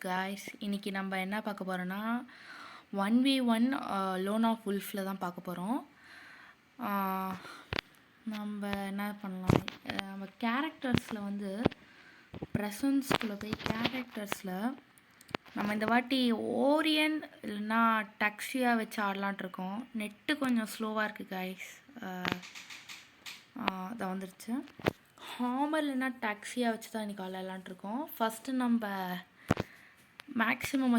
Guys. இன்றைக்கி நம்ம என்ன பார்க்க போகிறோன்னா 1v1 லோன் ஆஃப் உல்ஃபில் தான் பார்க்க போகிறோம். நம்ம என்ன பண்ணலாம், நம்ம கேரக்டர்ஸில் வந்து ப்ரெசன்ஸ்குள்ளே போய் கேரக்டர்ஸில் நம்ம இந்த வாட்டி ஓரியன் இல்லைன்னா டக்ஸியா வச்சு ஆடலான்ட்ருக்கோம். நெட்டு கொஞ்சம் ஸ்லோவாக இருக்குது காய்ஸ். அதை வந்துருச்சு. ஹாமர் இல்லைன்னா டாக்ஸியாக வச்சு தான் இன்றைக்கி விளையாடலான்ட்ருக்கோம். ஃபஸ்ட்டு நம்ம maximum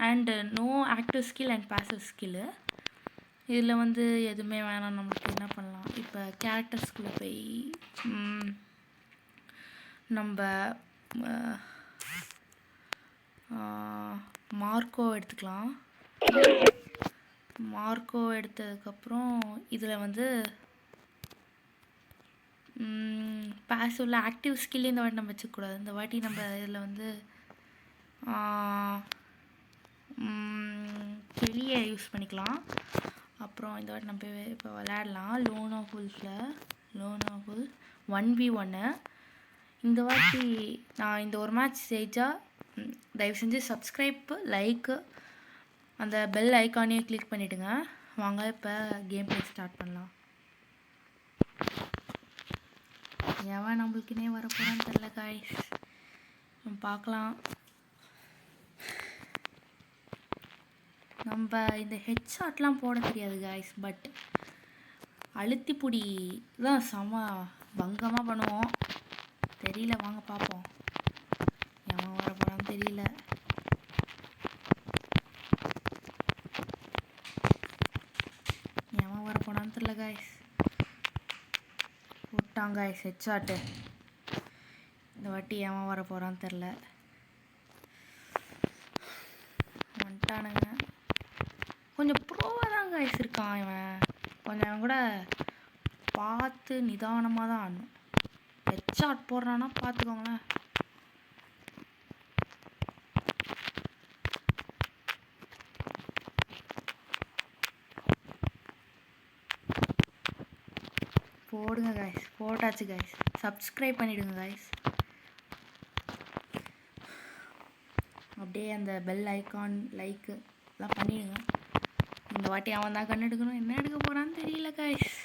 and no active skill and passive skill. இதில் வந்து எதுவுமே வேணாம். நம்மளுக்கு என்ன பண்ணலாம், இப்போ கேரக்டர்ஸ்குள்ளே போய் நம்ம மார்க்கோ எடுத்துக்கலாம். மார்க்கோ எடுத்ததுக்கப்புறம் இதில் வந்து பாசிவில் ஆக்டிவ் ஸ்கில் இந்த வாட்டி நம்ம வச்சுக்கூடாது. இந்த வாட்டி நம்ம இதில் வந்து கெளியை யூஸ் பண்ணிக்கலாம். அப்புறம் இந்த வாட்டி நம்ம இப்போ விளையாடலாம் லோன் ஆஃப் உல்ஃபில். Lone of wolf 1v1. இந்த வாட்டி நான் இந்த ஒரு மேட்ச் ஜெயிச்சா தயவு செஞ்சு சப்ஸ்கிரைப்பு, லைக்கு, அந்த பெல் ஐக்கானையும் கிளிக் பண்ணிவிடுங்க. வாங்க இப்போ கேம் பிளே ஸ்டார்ட் பண்ணலாம். எவன் நம்மளுக்குனே வரப்போகிறான்னு தெரில காய்ஸ். பார்க்கலாம். நம்ம இந்த ஹெட்ஷாட்லாம் போட தெரியாது காய்ஸ், பட் அழுத்தி புடி தான் செம பங்கமாக பண்ணுவோம். தெரியல, வாங்க பார்ப்போம். எவன் வரப்போகிறான்னு தெரியல. எவன் வரப்போனான்னு தெரியல காய்ஸ். விட்டாங்க காய்ஸ் ஹெட்ஷாட்டு. இந்த வாட்டி ஏன் வர போகிறான்னு தெரில. வந்துட்டானுங்க. கொஞ்சம் ப்ரோவாக தான் காய்ஸ் இருக்கான் இவன். கொஞ்சம் அவன் கூட பார்த்து நிதானமாக தான் ஆடணும். ஹெட்ஷாட் போடுறான்னா பார்த்துக்கோங்களேன். போடுங்க காய்ஸ். போட்டாச்சு காய்ஸ். சப்ஸ்கிரைப் பண்ணிவிடுங்க காய்ஸ். அப்படியே அந்த பெல் ஐக்கான், லைக்கு எல்லாம் பண்ணிவிடுங்க. இந்த வாட்டி அவன் தான் கண் எடுக்கணும். என்ன எடுக்க போகிறான்னு தெரியல காய்ஸ்.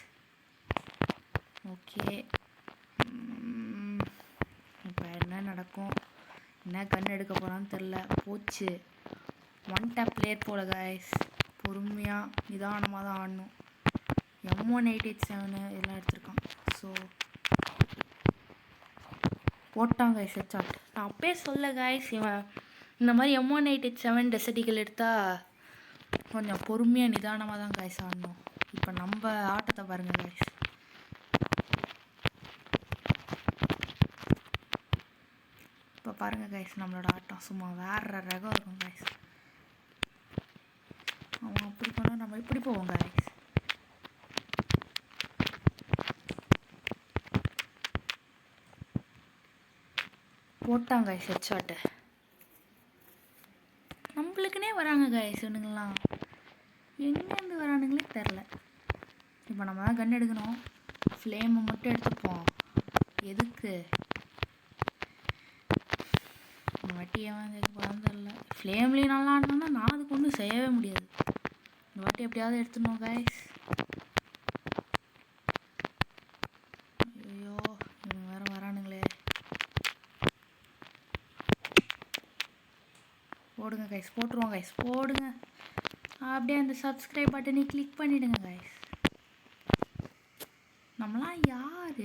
ஓகே, இப்போ என்ன நடக்கும், என்ன கண் எடுக்க போகிறான்னு தெரில. போச்சு. ஒன் டேப் பிளேயர் போல காய்ஸ். பொறுமையாக நிதானமாக தான் ஆடணும். M1887 எல்லாம் எடுத்திருக்கான். ஸோ போட்டான் காய்ஸ் ஹெட்ஷாட். நான் அப்பயே சொல்ல காய்ஸ், இவன் இந்த மாதிரி M1887 டெசர்டிகள் எடுத்தால் கொஞ்சம் பொறுமையாக நிதானமாக தான் காய்ஸ் ஆடணும். இப்போ நம்ம ஆட்டத்தை பாருங்கள் காய்ஸ். இப்போ பாருங்கள் காய்ஸ், நம்மளோட ஆட்டம் சும்மா வேற ரகம் இருக்கும் காய்ஸ். அவன் அப்படி போனால் நம்ம இப்படி போவோம் காய்ஸ். போட்டாங்க காய்ஸ் ஹெட்ஷாட்டு. நம்மளுக்குனே வராங்க காய்ஸ் இவனுங்களாம். எங்கேருந்து வரானுங்களே தெரில. இப்போ நம்ம தான் கன் எடுக்கணும். ஃப்ளேமை மட்டும் எடுத்துப்போம். எதுக்கு இந்த வாட்டி ஏன் போகிறான்னு தெரில. ஃப்ளேம்லேயும் நல்லா ஆடினோன்னா நான் அதுக்கு ஒன்றும் செய்யவே முடியாது. இந்த வாட்டி எப்படியாவது எடுத்துடணும் காய்ஸ். ஐயோ, இவங்க வேறு வரானுங்களே. போடுங்க கைஸ், போட்டுருவோம் கைஸ், போடுங்க. அப்படியே அந்த சப்ஸ்கிரைப் பட்டனை கிளிக் பண்ணிவிடுங்க கைஸ். நம்மளாம் யார்?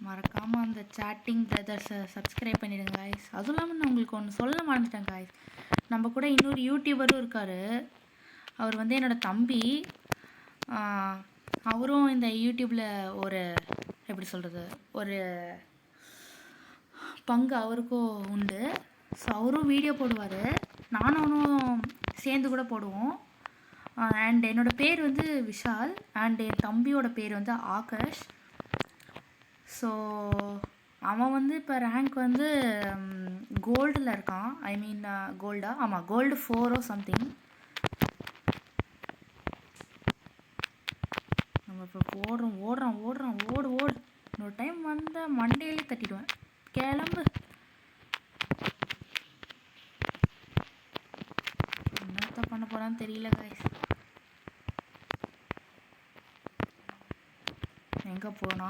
மறக்காமல் அந்த சாட்டிங் பிரதர்ஸை சப்ஸ்கிரைப் பண்ணிவிடுங்க கைஸ். அதுவும் இல்லாமல் நான் உங்களுக்கு ஒன்று சொல்ல மறந்துட்டேன் கைஸ். நம்ம கூட இன்னொரு யூடியூபரும் இருக்கார். அவர் வந்து என்னோடய தம்பி. அவரும் இந்த யூடியூப்பில் ஒரு எப்படி சொல்கிறது, ஒரு பங்கு அவருக்கும் உண்டு. ஸோ அவரும் வீடியோ போடுவார். நானும் அவனும் சேர்ந்து கூட போடுவோம். அண்ட் என்னோடய பேர் வந்து விஷால். அண்ட் என் தம்பியோட பேர் வந்து ஆகாஷ். ஸோ அவன் வந்து இப்போ ரேங்க் வந்து கோல்டில் இருக்கான். ஐ மீன் கோல்டா, ஆமாம் கோல்டு 4 சம்திங். நம்ம இப்போ ஓடுறோம். ஓடு மண்டையிலே தட்டிடுவேன். கிளம்பு. என்னத்த பண்ண போறான்னு தெரியல கைஸ். எங்கே போனா?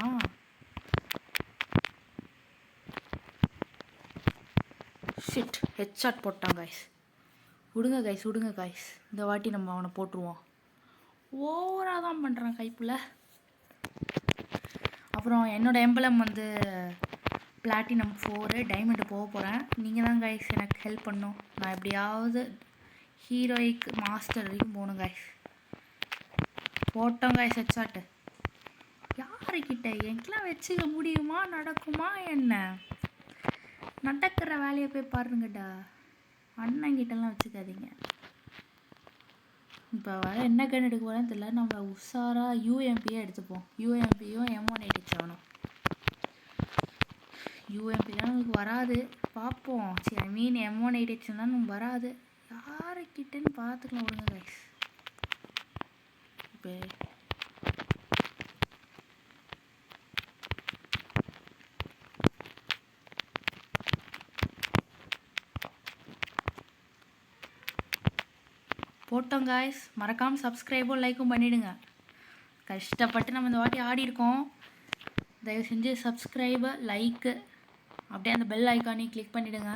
ஷிட், ஹெட்ஷாட் போட்டான் கைஸ். விடுங்க கைஸ். இந்த வாட்டி நம்ம அவனை போட்டுருவோம். ஓவராக தான் பண்ணுறான் கைப்புல. அப்புறம் என்னோடய எம்பளம் வந்து பிளாட்டினம் 4 டைமண்டு போக போகிறேன். நீங்கள் தான் கைஸ் எனக்கு ஹெல்ப் பண்ணும். நான் எப்படியாவது ஹீரோயிக் மாஸ்டர் வரைக்கும் போகணும் கைஸ். போட்டோம் கைஸ் ஹெட்ஷாட்டு. யாருக்கிட்ட எங்கெல்லாம் வச்சுக்க முடியுமா? நடக்குமா என்ன? நடக்கிற வேலையை போய் பாருங்கடா. அண்ணங்கிட்டலாம் வச்சுக்காதீங்க. இப்போ வர என்ன கன் எடுக்க போகிறேன்னு தெரியல. நம்ம உஷாராக யூஎம்பியே எடுத்துப்போம். யூஎம்பியும் M187. யூஎம்பிலாம் நமக்கு வராது, பார்ப்போம். சரி, ஐ மீன் M187 தான் நமக்கு வராது. யாருக்கிட்டன்னு பார்த்துக்கலாம். விடுங்க கைஸ். இப்போ போட்டோம் காய்ஸ். மறக்காமல் சப்ஸ்கிரைபும் லைக்கும் பண்ணிவிடுங்க. கஷ்டப்பட்டு நம்ம இந்த வாட்டி ஆடி இருக்கோம். தயவு செஞ்சு சப்ஸ்கிரைபு, லைக்கு, அப்படியே அந்த பெல் ஐக்கானையும் கிளிக் பண்ணிவிடுங்க.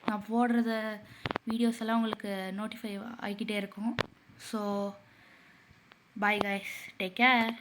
நான் போடுறத வீடியோஸ் எல்லாம் உங்களுக்கு நோட்டிஃபை ஆகிக்கிட்டே இருக்கும். So bye guys, take care.